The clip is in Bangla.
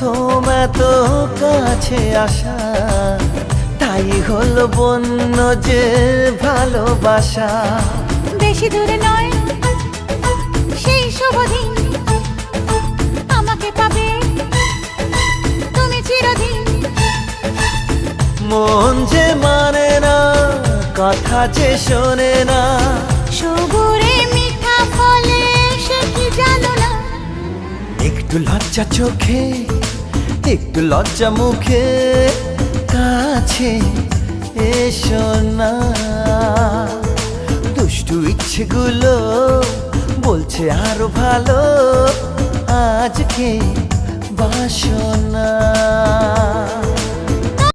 প্রথম এত কাছে আসা, তাই হলো বন্য যে ভালোবাসা। বেশি দূরে নয় সেই শুভ দিন, আমাকে পাবে তুমি চিরদিন। মন যে মানে না, কথা যে শোনে না, সবুরে মিঠা ফলে সে কি জানো না। একটু লজ্জা চোখে, একটু লজ্জা মুখে, কাছে এসো না। দুষ্টু ইচ্ছেগুলো বলছে আরো ভালো, আজকে বাসনা।